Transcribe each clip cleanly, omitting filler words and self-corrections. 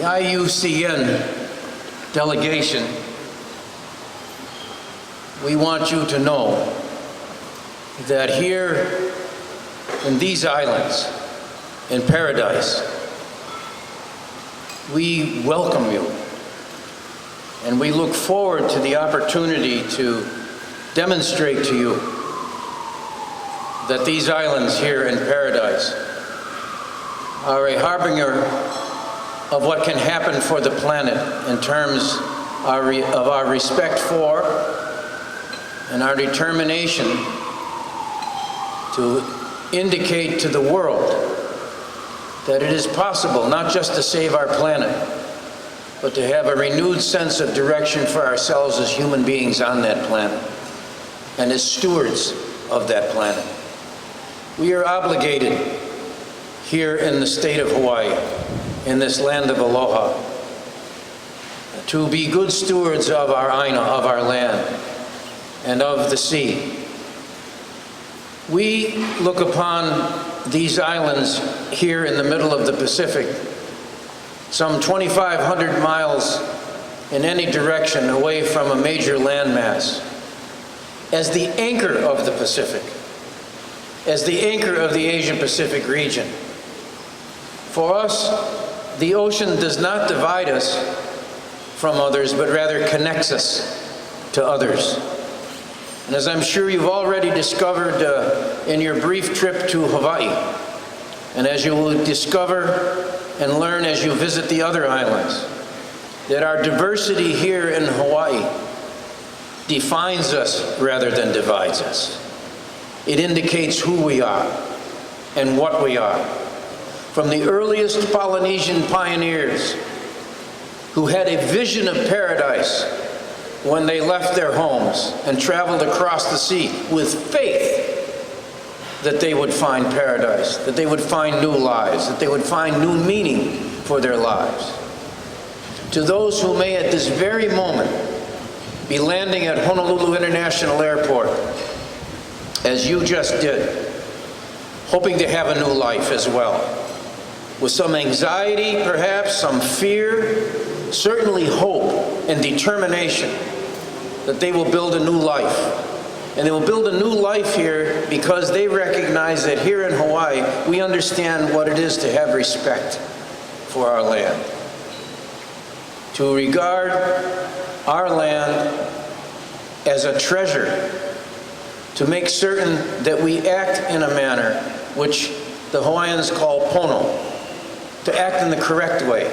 IUCN delegation, we want you to know that here in these islands, in paradise, we welcome you, and we look forward to the opportunity to demonstrate to you that these islands here in paradise are a harbinger of what can happen for the planet in terms of our respect for and our determination to indicate to the world that it is possible not just to save our planet, but to have a renewed sense of direction for ourselves as human beings on that planet and as stewards of that planet. We are obligated here in the state of Hawaii, in this land of aloha, to be good stewards of our aina, of our land, and of the sea. We look upon these islands here in the middle of the Pacific, some 2,500 miles in any direction away from a major landmass, as the anchor of the Pacific, as the anchor of the Asia-Pacific region. For us, the ocean does not divide us from others, but rather connects us to others. And as I'm sure you've already discovered in your brief trip to Hawaii, and as you will discover and learn as you visit the other islands, that our diversity here in Hawaii defines us rather than divides us. It indicates who we are and what we are. From the earliest Polynesian pioneers who had a vision of paradise when they left their homes and traveled across the sea with faith that they would find paradise, that they would find new lives, that they would find new meaning for their lives. To those who may at this very moment be landing at Honolulu International Airport, as you just did, hoping to have a new life as well, with some anxiety perhaps, some fear, certainly hope and determination that they will build a new life. And they will build a new life here because they recognize that here in Hawaii, we understand what it is to have respect for our land, to regard our land as a treasure, to make certain that we act in a manner which the Hawaiians call pono, to act in the correct way,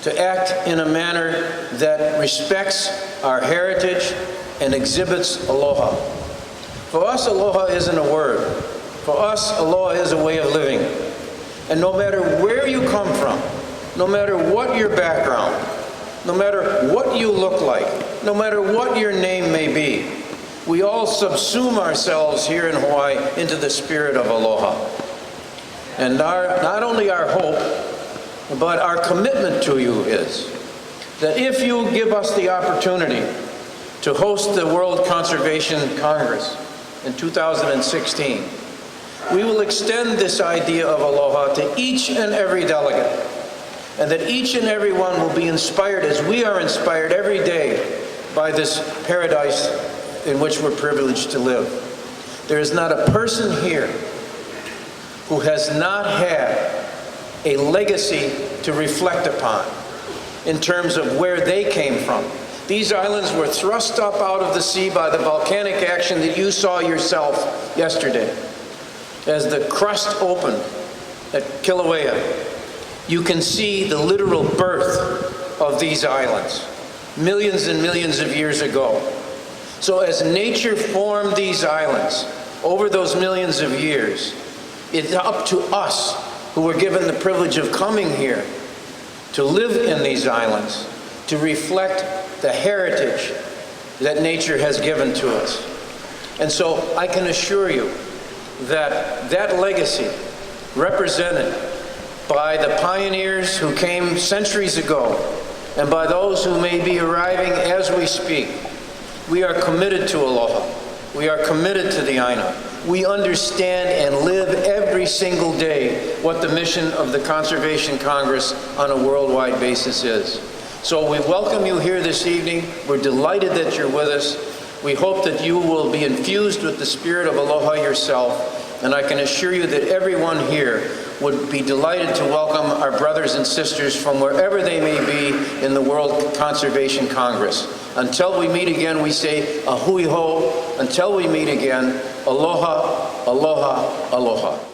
to act in a manner that respects our heritage and exhibits aloha. For us, aloha isn't a word. For us, aloha is a way of living. And no matter where you come from, no matter what your background, no matter what you look like, no matter what your name may be, we all subsume ourselves here in Hawaii into the spirit of aloha. And not only our hope, but our commitment to you is that if you give us the opportunity to host the World Conservation Congress in 2016, we will extend this idea of aloha to each and every delegate, and that each and every one will be inspired as we are inspired every day by this paradise in which we're privileged to live. There is not a person here who has not had a legacy to reflect upon in terms of where they came from. These islands were thrust up out of the sea by the volcanic action that you saw yourself yesterday. As the crust opened at Kilauea, you can see the literal birth of these islands, millions and millions of years ago. So as nature formed these islands over those millions of years, it's up to us who were given the privilege of coming here to live in these islands, to reflect the heritage that nature has given to us. And so I can assure you that that legacy represented by the pioneers who came centuries ago and by those who may be arriving as we speak, we are committed to aloha. We are committed to the aina. we understand and live every single day what the mission of the Conservation Congress on a worldwide basis is. So we welcome you here this evening. We're delighted that you're with us. We hope that you will be infused with the spirit of aloha yourself, and I can assure you that everyone here would be delighted to welcome our brothers and sisters from wherever they may be in the World Conservation Congress. Until we meet again, we say, a hui ho. Until we meet again, aloha, aloha, aloha.